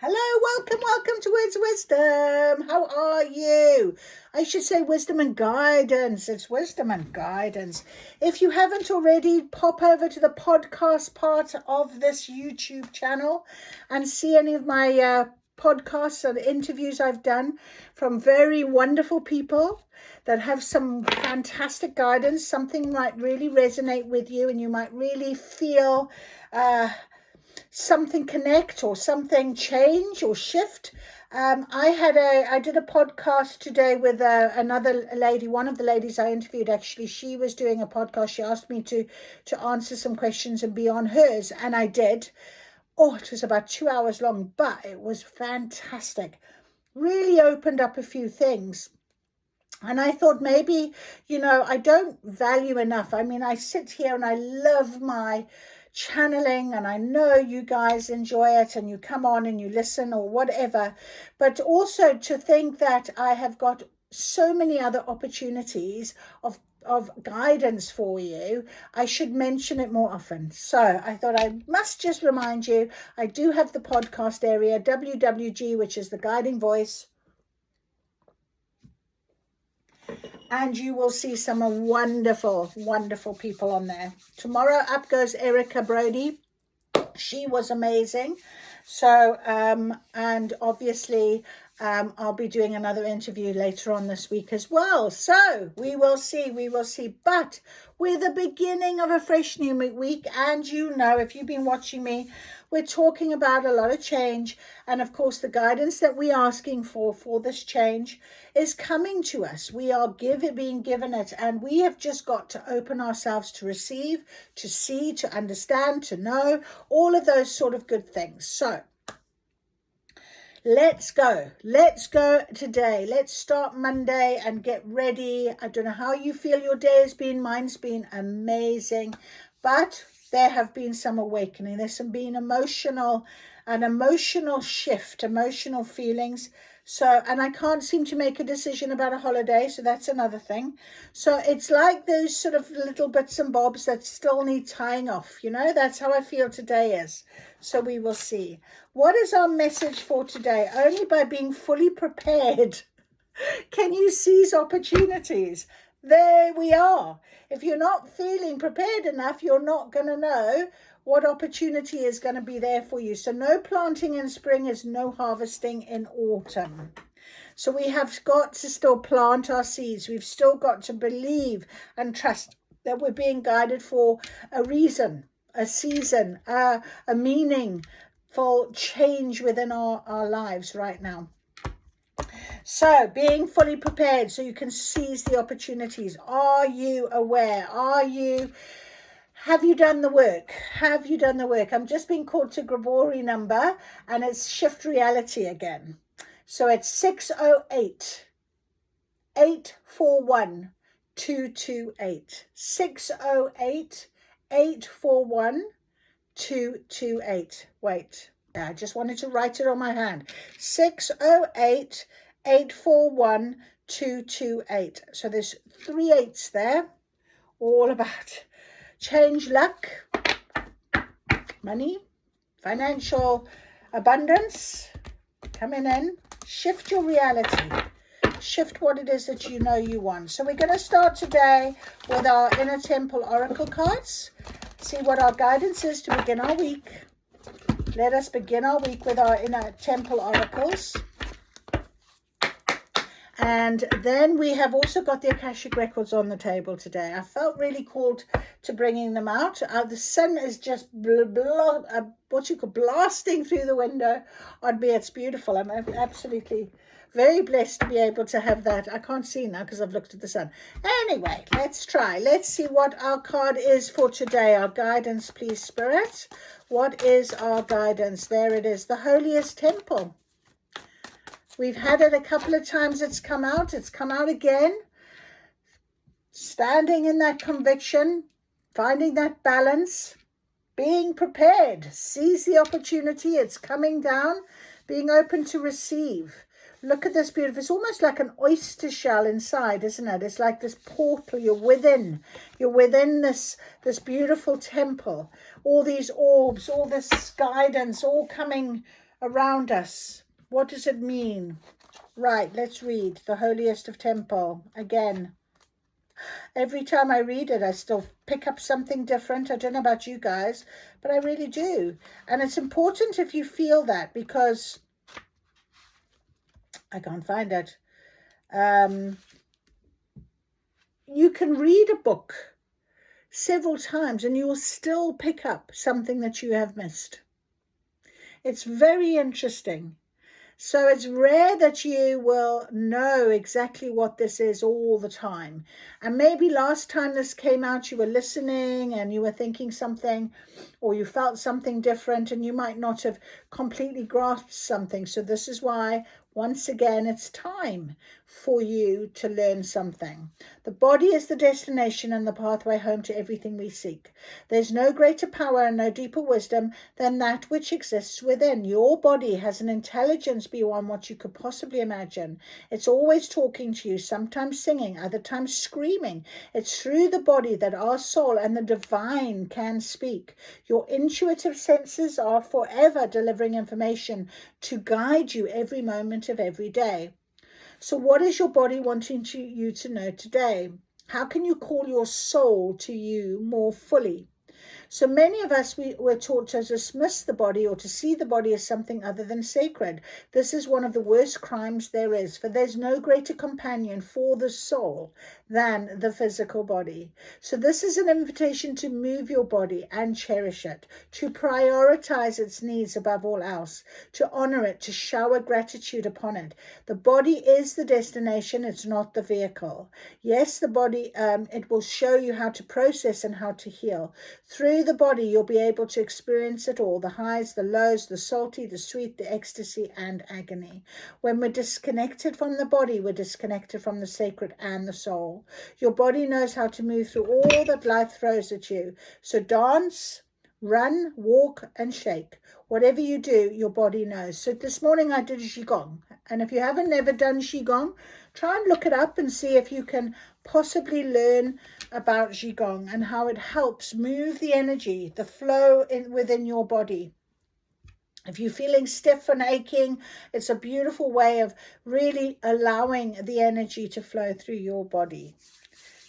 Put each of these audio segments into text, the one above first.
Hello, welcome to Words of Wisdom. How are you? I should say wisdom and guidance. It's wisdom and guidance. If you haven't already, pop over to the podcast part of this YouTube channel and see any of my podcasts and interviews I've done from very wonderful people that have some fantastic guidance. Something might really resonate with you and you might really feel something connect or something change or shift. I did a podcast today with another lady. One of the ladies I interviewed, actually, she was doing a podcast. She asked me to answer some questions and be on hers, and I did. Oh, it was about 2 hours long, but it was fantastic. Really opened up a few things. And I thought maybe, I don't value enough. I mean, I sit here and I love my channeling, and I know you guys enjoy it and you come on and you listen or whatever, but also to think that I have got so many other opportunities of guidance for you, I should mention it more often. So I thought I must just remind you, I do have the podcast area, WWG, which is the Guiding Voice. And you will see some wonderful, wonderful people on there. Tomorrow up goes Erica Brody. She was amazing. So, and obviously, I'll be doing another interview later on this week as well. So we will see. But we're the beginning of a fresh new week. And if you've been watching me, we're talking about a lot of change. And of course, the guidance that we're asking for this change is coming to us. We are being given it. And we have just got to open ourselves to receive, to see, to understand, to know, all of those sort of good things. So let's go today. Let's start Monday and get ready. I don't know how you feel your day has been. Mine's been amazing, but there have been some awakening. There's been an emotional shift, emotional feelings. So, and I can't seem to make a decision about a holiday. So that's another thing. So it's like those sort of little bits and bobs that still need tying off. That's how I feel today is. So we will see. What is our message for today? Only by being fully prepared can you seize opportunities. There we are. If you're not feeling prepared enough, you're not going to know what opportunity is going to be there for you. So no planting in spring is no harvesting in autumn. So we have got to still plant our seeds. We've still got to believe and trust that we're being guided for a reason, a season, a meaningful change within our lives right now. So being fully prepared so you can seize the opportunities. Are you aware? Have you done the work? I'm just being called to Grabori number, and it's shift reality again. So it's 608 841 228. 608 841 228. Wait, I just wanted to write it on my hand. 608 841 228. So there's 3 8s there, all about change, luck, money, financial abundance coming in. Shift your reality. Shift what it is that you want. So we're going to start today with our Inner Temple Oracle cards. See what our guidance is to begin our week. Let us begin our week with our Inner Temple Oracles. And then we have also got the Akashic Records on the table today. I felt really called to bringing them out. The sun is just blasting through the window on me. It's beautiful. I'm absolutely very blessed to be able to have that. I can't see now because I've looked at the sun. Anyway, let's try. Let's see what our card is for today. Our guidance, please, Spirit. What is our guidance? There it is. The holiest temple. We've had it a couple of times. It's come out again. Standing in that conviction, finding that balance, being prepared. Seize the opportunity. It's coming down. Being open to receive. Look at this beautiful. It's almost like an oyster shell inside, isn't it? It's like this portal. You're within this beautiful temple. All these orbs, all this guidance, all coming around us. What does it mean? Right, let's read the holiest of temple again. Every time I read it, I still pick up something different. I don't know about you guys, but I really do. And it's important if you feel that, because I can't find it. You can read a book several times and you will still pick up something that you have missed. It's very interesting. So it's rare that you will know exactly what this is all the time. And maybe last time this came out, you were listening and you were thinking something, or you felt something different, and you might not have completely grasped something. So this is why, once again, it's time for you to learn something. The body is the destination and the pathway home to everything we seek. There's no greater power and no deeper wisdom than that which exists within. Your body has an intelligence beyond what you could possibly imagine. It's always talking to you, sometimes singing, other times screaming. It's through the body that our soul and the divine can speak. Your intuitive senses are forever delivering information to guide you every moment of every day. So what is your body wanting you to know today? How can you call your soul to you more fully? So many of us, we're taught to dismiss the body or to see the body as something other than sacred. This is one of the worst crimes there is, for there's no greater companion for the soul than the physical body. So this is an invitation to move your body and cherish it, to prioritize its needs above all else, to honor it, to shower gratitude upon it. The body is the destination, it's not the vehicle. Yes, the body, it will show you how to process and how to heal. Through the body, you'll be able to experience it all, the highs, the lows, the salty, the sweet, the ecstasy, and agony. When we're disconnected from the body, we're disconnected from the sacred and the soul. Your body knows how to move through all that life throws at you. So dance, run, walk, and shake. Whatever you do, your body knows. So this morning I did Qigong. And if you haven't never done Qigong, try and look it up and see if you can possibly learn about Qigong and how it helps move the energy, the flow within your body. If you're feeling stiff and aching, it's a beautiful way of really allowing the energy to flow through your body.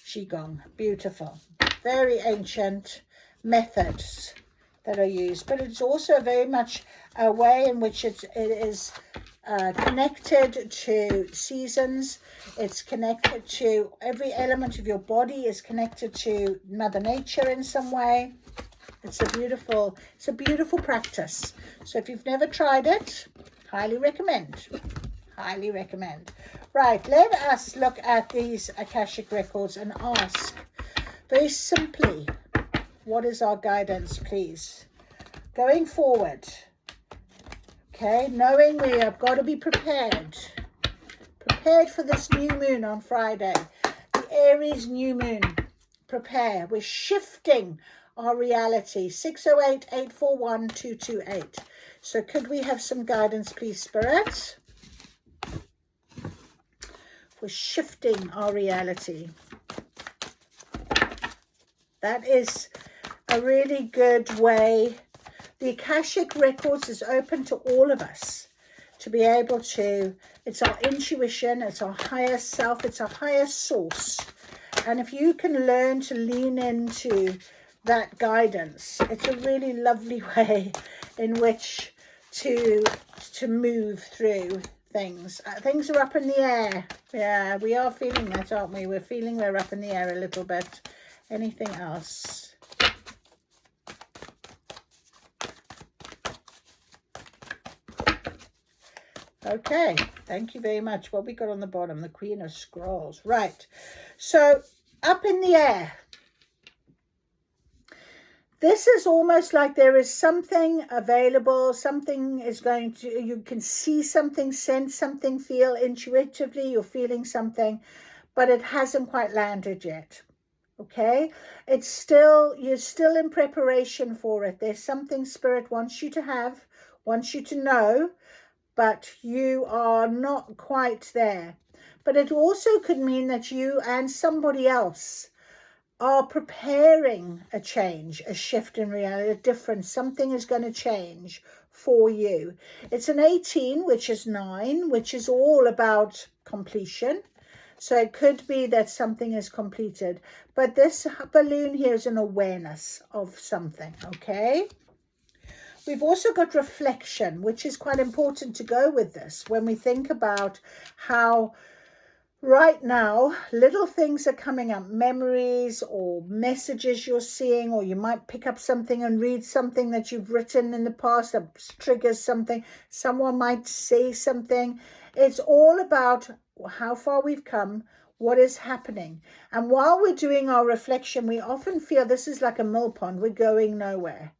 Qigong, beautiful. Very ancient methods that are used, but it's also very much a way in which it is connected to seasons. It's connected to every element of your body, is connected to Mother Nature in some way. It's a beautiful practice. So if you've never tried it, highly recommend. Highly recommend. Right, let us look at these Akashic records and ask very simply, what is our guidance, please? Going forward. Okay, knowing we have got to be prepared. Prepared for this new moon on Friday. The Aries new moon. Prepare. We're shifting our reality. 608-841-228. So could we have some guidance, please, Spirit? For shifting our reality. That is a really good way. The Akashic Records is open to all of us to be able to, it's our intuition, it's our higher self, it's our higher source. And if you can learn to lean into that guidance, it's a really lovely way in which to move through things. Things are up in the air. Yeah, we are feeling that, aren't we? We're feeling we're up in the air a little bit. Anything else? Okay, thank you very much. What we got on the bottom? The Queen of Scrolls. Right. So, up in the air. This is almost like there is something available. Something is going to, you can see something, sense something, feel intuitively. You're feeling something, but it hasn't quite landed yet. Okay, it's still, you're still in preparation for it. There's something Spirit wants you to have, wants you to know, but you are not quite there. But it also could mean that you and somebody else are preparing a change, a shift in reality, a difference. Something is going to change for you. It's an 18, which is 9, which is all about completion. So it could be that something is completed. But this balloon here is an awareness of something, okay? We've also got reflection, which is quite important to go with this when we think about how right now little things are coming up, memories or messages you're seeing, or you might pick up something and read something that you've written in the past that triggers something. Someone might say something. It's all about how far we've come, what is happening. And while we're doing our reflection, we often feel this is like a mill pond, we're going nowhere.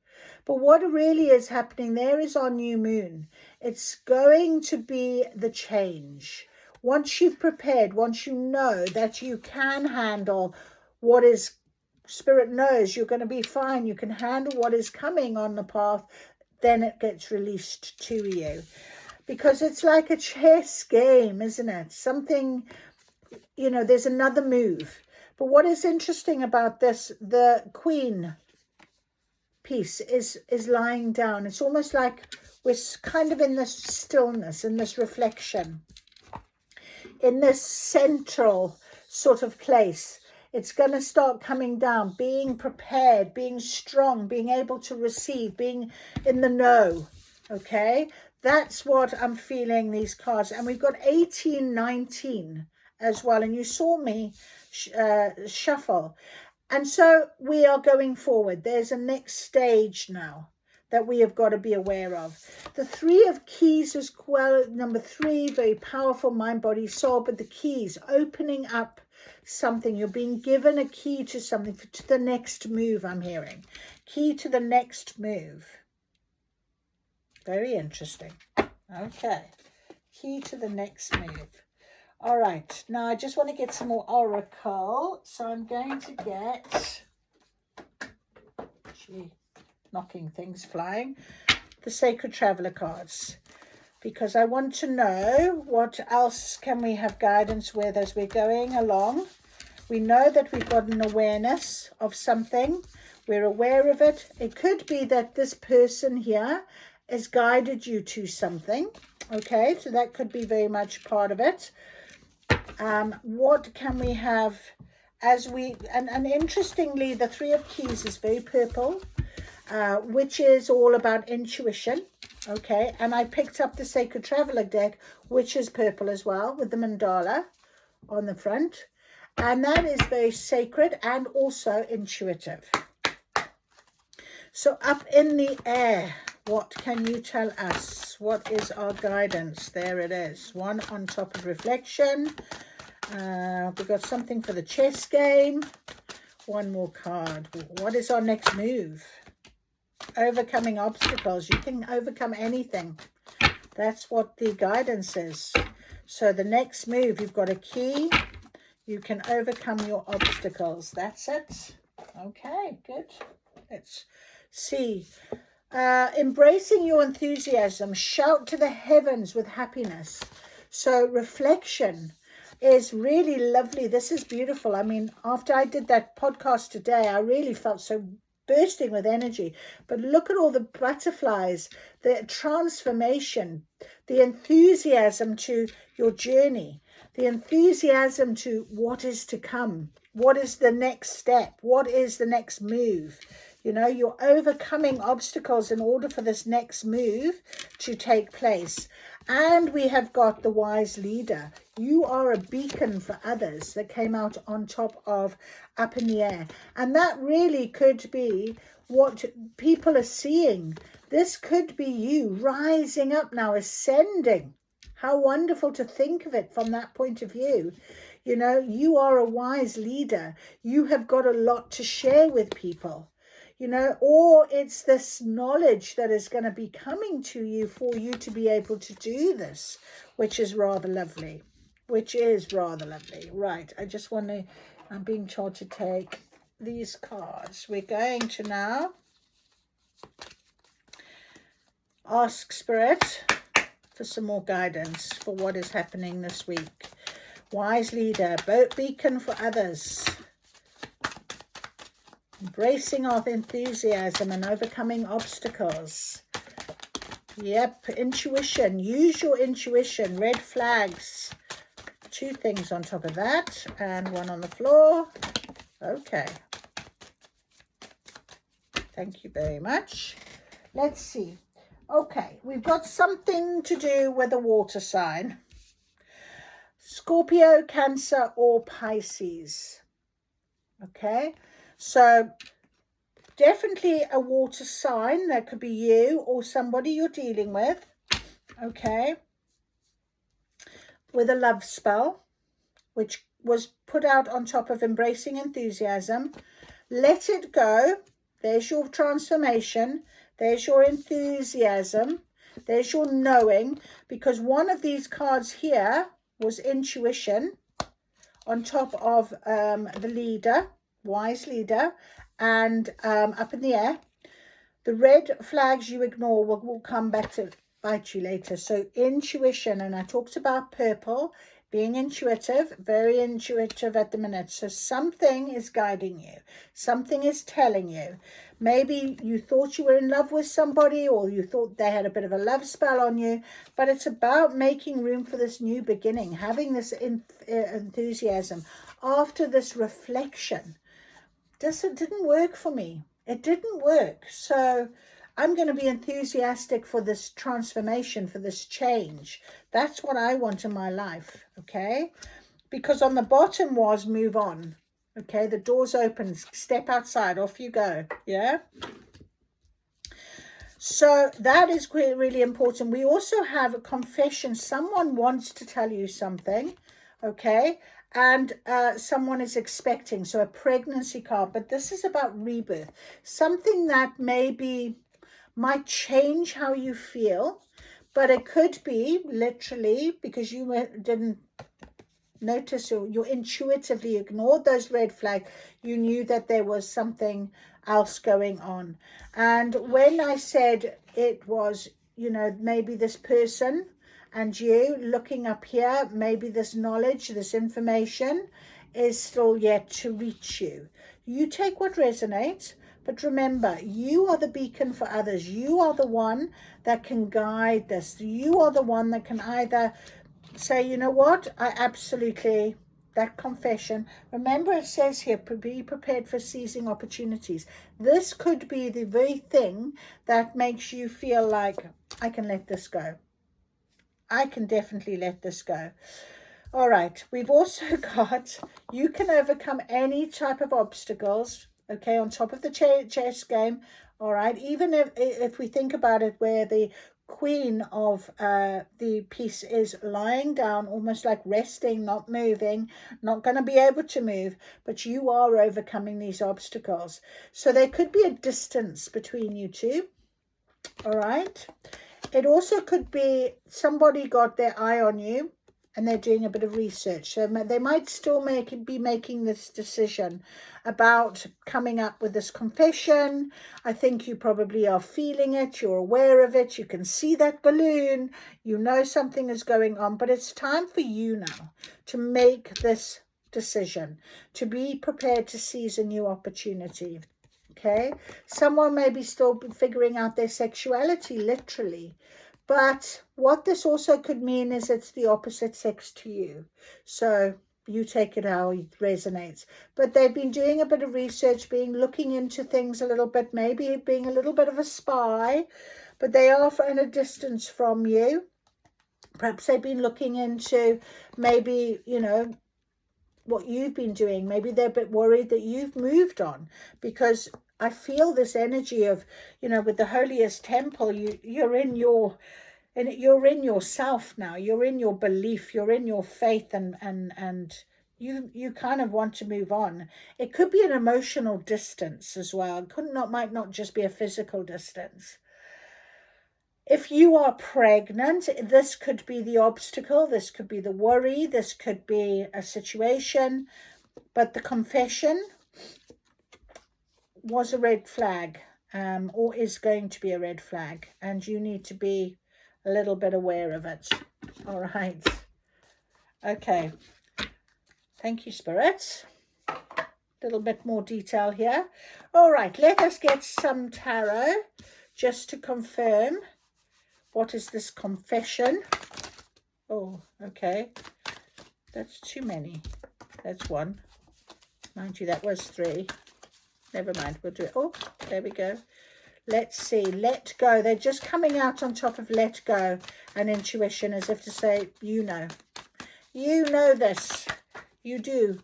But what really is happening there is our new moon. It's going to be the change. Once you've prepared, once you know that you can handle what is, Spirit knows you're going to be fine, you can handle what is coming on the path, then it gets released to you. Because it's like a chess game, isn't it? Something, you know, there's another move. But what is interesting about this, the Queen piece is lying down. It's almost like we're kind of in this stillness, in this reflection, in this central sort of place. It's going to start coming down, being prepared, being strong, being able to receive, being in the know. Okay, that's what I'm feeling, these cards. And we've got 18, 19 as well. And you saw me shuffle. And so we are going forward. There's a next stage now that we have got to be aware of. The 3 of keys as well. Number 3, very powerful, mind, body, soul. But the keys, opening up something. You're being given a key to something, to the next move, I'm hearing. Key to the next move. Very interesting. Okay. Key to the next move. All right, now I just want to get some more oracle. So I'm going to get, knocking things flying, the Sacred Traveler cards. Because I want to know what else can we have guidance with as we're going along. We know that we've got an awareness of something. We're aware of it. It could be that this person here has guided you to something. Okay, so that could be very much part of it. What can we have as we, and interestingly, the 3 of keys is very purple, which is all about intuition. Okay, and I picked up the Sacred Traveler deck, which is purple as well, with the mandala on the front. And that is very sacred and also intuitive. So up in the air, what can you tell us? What is our guidance? There it is. 1 on top of reflection. We've got something for the chess game. 1 more card. What is our next move? Overcoming obstacles. You can overcome anything. That's what the guidance is. So the next move, you've got a key. You can overcome your obstacles. That's it. Okay, good. Let's see. Embracing your enthusiasm. Shout to the heavens with happiness. So reflection is really lovely. This is beautiful. I mean, after I did that podcast today, I really felt so bursting with energy. But look at all the butterflies, the transformation, the enthusiasm to your journey, the enthusiasm to what is to come. What is the next step? What is the next move? You know, you're overcoming obstacles in order for this next move to take place. And we have got the wise leader. You are a beacon for others that came out on top of up in the air. And that really could be what people are seeing. This could be you rising up now, ascending. How wonderful to think of it from that point of view. You know, you are a wise leader. You have got a lot to share with people. You know, or it's this knowledge that is going to be coming to you for you to be able to do this, which is rather lovely. Right, I just want to, I'm being told to take these cards. We're going to now ask Spirit for some more guidance for what is happening this week. Wise leader, beacon for others. Embracing our enthusiasm and overcoming obstacles. Yep, intuition. Use your intuition. Red flags. 2 things on top of that and 1 on the floor. Okay. Thank you very much. Let's see. Okay, we've got something to do with a water sign. Scorpio, Cancer, or Pisces. Okay, so definitely a water sign. That could be you or somebody you're dealing with. Okay, with a love spell, which was put out on top of embracing enthusiasm. Let it go. There's your transformation. There's your enthusiasm. There's your knowing, because one of these cards here was intuition on top of the leader, wise leader, and up in the air. The red flags you ignore will come back to bite you later. So intuition, and I talked about purple, being intuitive, very intuitive at the minute. So something is guiding you. Something is telling you. Maybe you thought you were in love with somebody, or you thought they had a bit of a love spell on you, but it's about making room for this new beginning, having this enthusiasm after this reflection. It didn't work for me. It didn't work. So I'm going to be enthusiastic for this transformation, for this change. That's what I want in my life, okay? Because on the bottom was move on, okay? The door's open, step outside, off you go, yeah? So that is really important. We also have a confession. Someone wants to tell you something, okay? And someone is expecting, so a pregnancy card. But this is about rebirth, something that maybe might change how you feel, but it could be literally because you didn't notice, or you intuitively ignored those red flags. You knew that there was something else going on. And when I said it was, you know, maybe this person and you looking up here, maybe this knowledge, this information is still yet to reach you. You take what resonates. But remember, you are the beacon for others. You are the one that can guide this. You are the one that can either say, you know what, I absolutely, that confession. Remember, it says here, be prepared for seizing opportunities. This could be the very thing that makes you feel like, I can let this go. I can definitely let this go. All right, we've also got, you can overcome any type of obstacles. Okay, on top of the chess game, all right, even if we think about it, where the queen of the piece is lying down, almost like resting, not moving, not going to be able to move, but you are overcoming these obstacles. So there could be a distance between you two, all right? It also could be somebody got their eye on you, and they're doing a bit of research. So they might still be making this decision about coming up with this confession. I think you probably are feeling it. You're aware of it. You can see that balloon. You know something is going on. But it's time for you now to make this decision, to be prepared to seize a new opportunity. Okay? Someone may be still figuring out their sexuality, literally. But what this also could mean is it's the opposite sex to you. So you take it how it resonates. But they've been doing a bit of research, looking into things a little bit, maybe being a little bit of a spy, but they are at a distance from you. Perhaps they've been looking into maybe, you know, what you've been doing. Maybe they're a bit worried that you've moved on, because I feel this energy of, you know, with the holiest temple, you're in yourself now. You're in your belief. You're in your faith, and you kind of want to move on. It could be an emotional distance as well. It might not just be a physical distance. If you are pregnant, this could be the obstacle. This could be the worry. This could be a situation. But the confession was a red flag, or is going to be a red flag, and you need to be a little bit aware of it. All right. Okay. Thank you, spirits. A little bit more detail here. All right. Let us get some tarot just to confirm What is this confession? Oh, okay. That's too many. That's one. Mind you, that was 3. Never mind. We'll do it. Oh, there we go. Let's see. Let go. They're just coming out on top of let go and intuition, as if to say, you know. You know this. You do.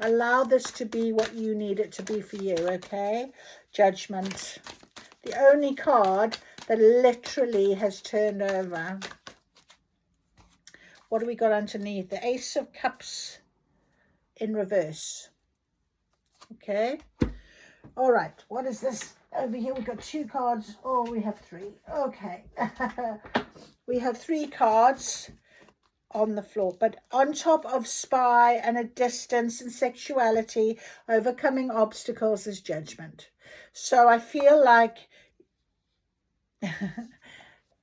Allow this to be what you need it to be for you, okay? Judgment. The only card that literally has turned over. What do we got underneath? The Ace of Cups in reverse. Okay. All right. What is this? Over here we've got 2 cards. Oh, we have 3. Okay. We have 3 cards on the floor, but on top of spy and a distance and sexuality, overcoming obstacles is judgment. So I feel like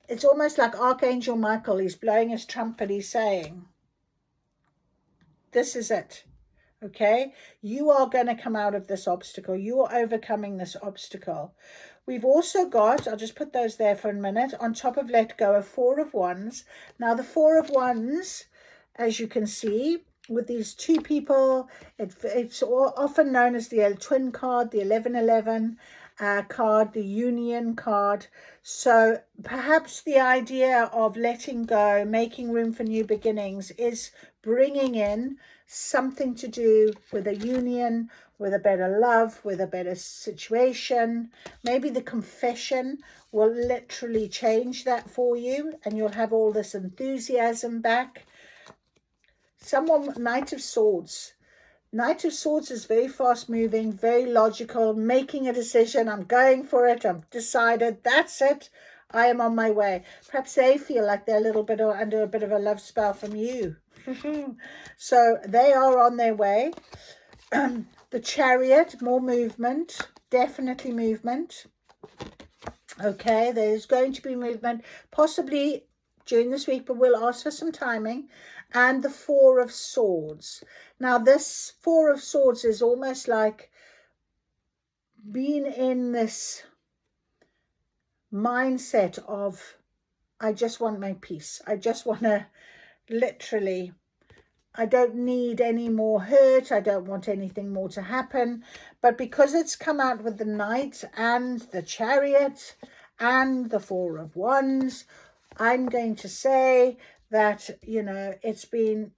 it's almost like Archangel Michael. He's blowing his trumpet. He's saying, this is it. Okay, you are going to come out of this obstacle. You are overcoming this obstacle. We've also got, I'll just put those there for a minute, on top of let go, a 4 of Wands. Now the 4 of Wands, as you can see, with these 2 people, it's often known as the twin card, the 1111 card, the union card. So perhaps the idea of letting go, making room for new beginnings, is bringing in something to do with a union, with a better love, with a better situation. Maybe the confession will literally change that for you, and you'll have all this enthusiasm back. Someone, Knight of Swords. Knight of Swords is very fast moving, very logical, making a decision. I'm going for it. I'm decided. That's it. I am on my way. Perhaps they feel like they're a little bit under a bit of a love spell from you. So they are on their way. The Chariot, more movement, definitely movement. Okay, there's going to be movement, possibly during this week, but we'll ask for some timing. And the 4 of Swords. Now this 4 of Swords is almost like being in this mindset of, I just want my peace. I just want to literally, I don't need any more hurt. I don't want anything more to happen. But because it's come out with the Knight and the Chariot and the 4 of Wands, I'm going to say that, you know, it's been,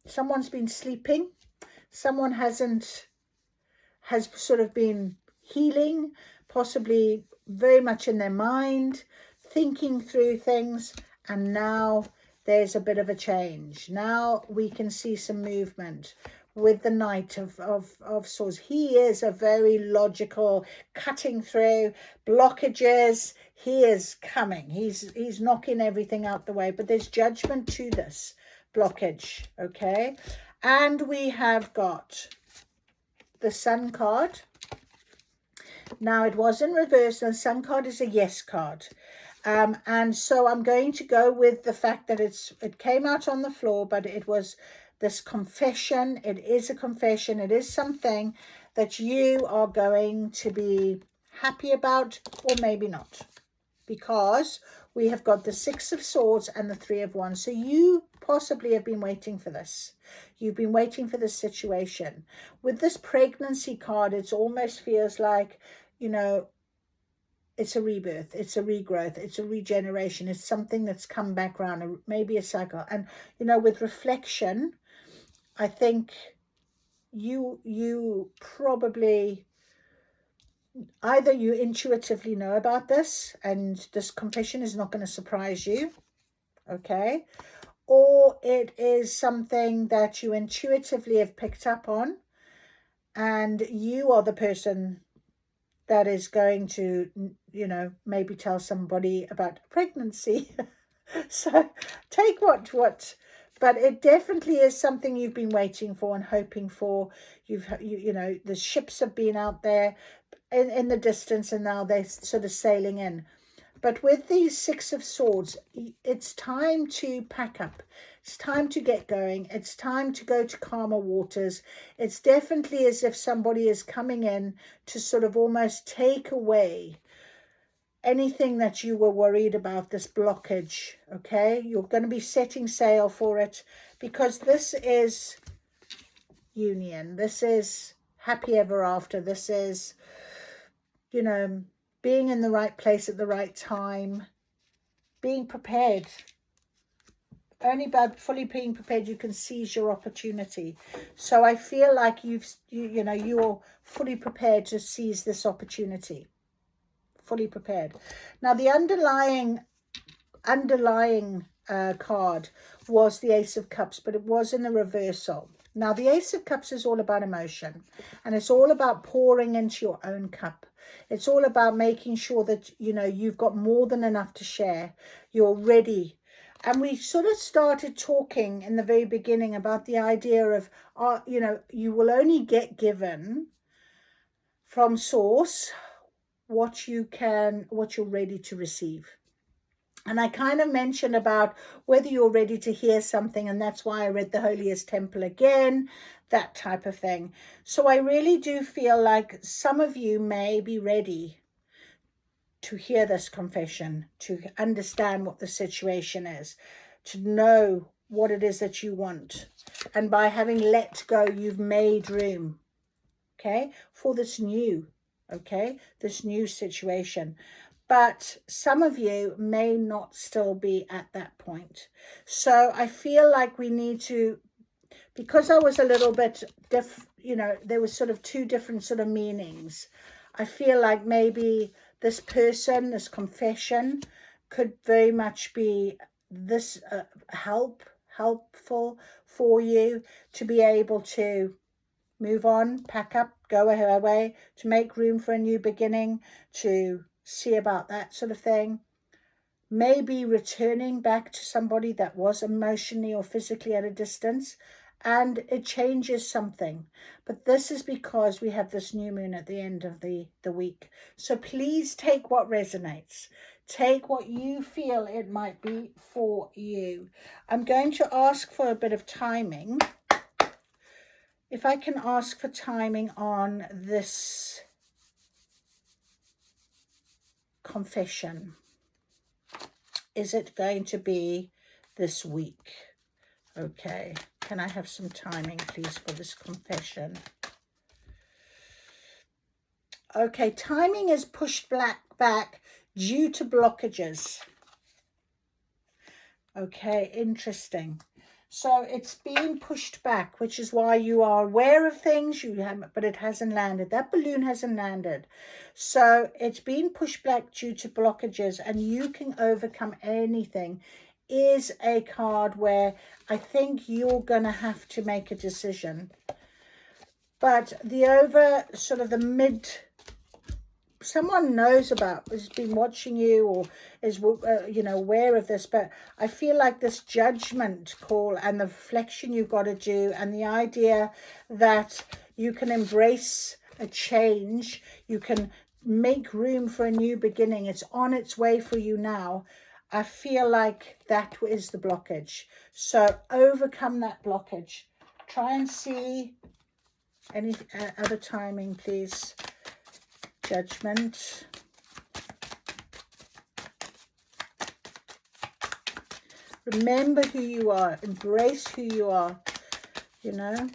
someone's been sleeping. Someone has sort of been healing, possibly very much in their mind, thinking through things, and now there's a bit of a change. Now we can see some movement with the Knight of Swords. He is a very logical, cutting through blockages. He is coming. He's knocking everything out the way, but there's judgment to this blockage, okay? And we have got the Sun card. Now it was in reverse, and the Sun card is a yes card. And so I'm going to go with the fact that it came out on the floor, but it was this confession. It is a confession. It is something that you are going to be happy about, or maybe not, because we have got the 6 of Swords and the 3 of Wands. So you possibly have been waiting for this. You've been waiting for this situation. With this pregnancy card, it almost feels like, you know, it's a rebirth, it's a regrowth, it's a regeneration, it's something that's come back around, maybe a cycle. And, you know, with reflection, I think you probably, either you intuitively know about this, and this confession is not going to surprise you, okay? Or it is something that you intuitively have picked up on, and you are the person that is going to, you know, maybe tell somebody about pregnancy. So take what, but it definitely is something you've been waiting for and hoping for. You know, the ships have been out there in the distance, and now they're sort of sailing in. But with these 6 of Swords, it's time to pack up. It's time to get going. It's time to go to calmer waters. It's definitely as if somebody is coming in to sort of almost take away anything that you were worried about, this blockage, okay? You're going to be setting sail for it, because this is union. This is happy ever after. This is, you know, being in the right place at the right time, being prepared. Only by fully being prepared you can seize your opportunity. So I feel like you're fully prepared to seize this opportunity. Fully prepared. Now the underlying card was the Ace of Cups, but it was in the reversal. Now the Ace of Cups is all about emotion, and it's all about pouring into your own cup. It's all about making sure that, you know, you've got more than enough to share. You're ready. And we sort of started talking in the very beginning about the idea of, you know, you will only get given from source what you're ready to receive. And I kind of mentioned about whether you're ready to hear something, and that's why I read the Holiest Temple again, that type of thing. So I really do feel like some of you may be ready to hear this confession, to understand what the situation is, to know what it is that you want. And by having let go, you've made room, okay, for this new, this new situation. But some of you may not still be at that point. So I feel like we need to, because I was a little bit there was sort of two different sort of meanings. I feel like maybe this person, this confession, could very much be this helpful for you to be able to move on, pack up, go away, to make room for a new beginning, to see about that sort of thing. Maybe returning back to somebody that was emotionally or physically at a distance, and it changes something. But this is because we have this new moon at the end of the week. So please take what resonates. Take what you feel it might be for you. I'm going to ask for a bit of timing. If I can ask for timing on this confession. Is it going to be this week? Okay. Can I have some timing, please, for this confession? Okay, timing is pushed back due to blockages. Okay, interesting. So it's being pushed back, which is why you are aware of things, but it hasn't landed. That balloon hasn't landed. So it's being pushed back due to blockages, and you can overcome anything. Is a card where I think you're going to have to make a decision. But the mid, someone knows about, has been watching you, or is aware of this, but I feel like this judgment call and the reflection you've got to do, and the idea that you can embrace a change, you can make room for a new beginning, it's on its way for you now. I feel like that is the blockage. So overcome that blockage. Try and see any other timing, please. Judgment. Remember who you are. Embrace who you are. You know,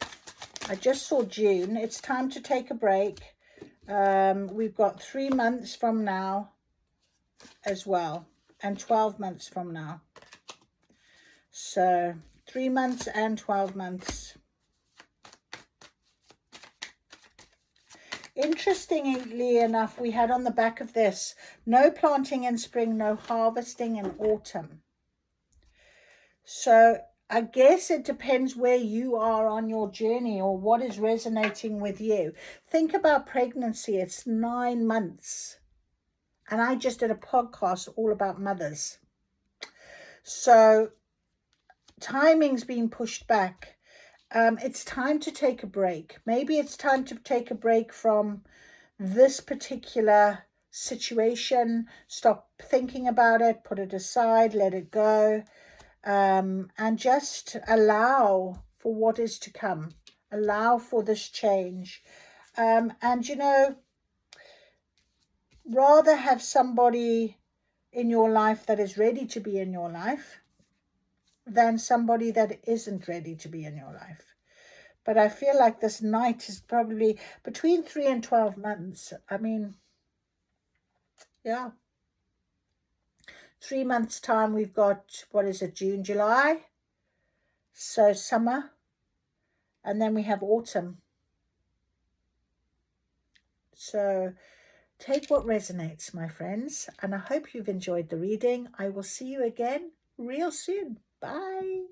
I just saw June. It's time to take a break. We've got 3 months from now as well, and 12 months from now. So 3 months and 12 months. Interestingly enough, we had on the back of this, no planting in spring, no harvesting in autumn. So I guess it depends where you are on your journey, or what is resonating with you. Think about pregnancy. It's 9 months. And I just did a podcast all about mothers. So timing's been pushed back. It's time to take a break. Maybe it's time to take a break from this particular situation. Stop thinking about it, put it aside, let it go, and just allow for what is to come. Allow for this change. And you know, rather have somebody in your life that is ready to be in your life than somebody that isn't ready to be in your life. But I feel like this Knight is probably between 3 and 12 months. I mean, yeah. 3 months time, we've got, what is it, June, July? So summer. And then we have autumn. So take what resonates, my friends. And I hope you've enjoyed the reading. I will see you again real soon. Bye.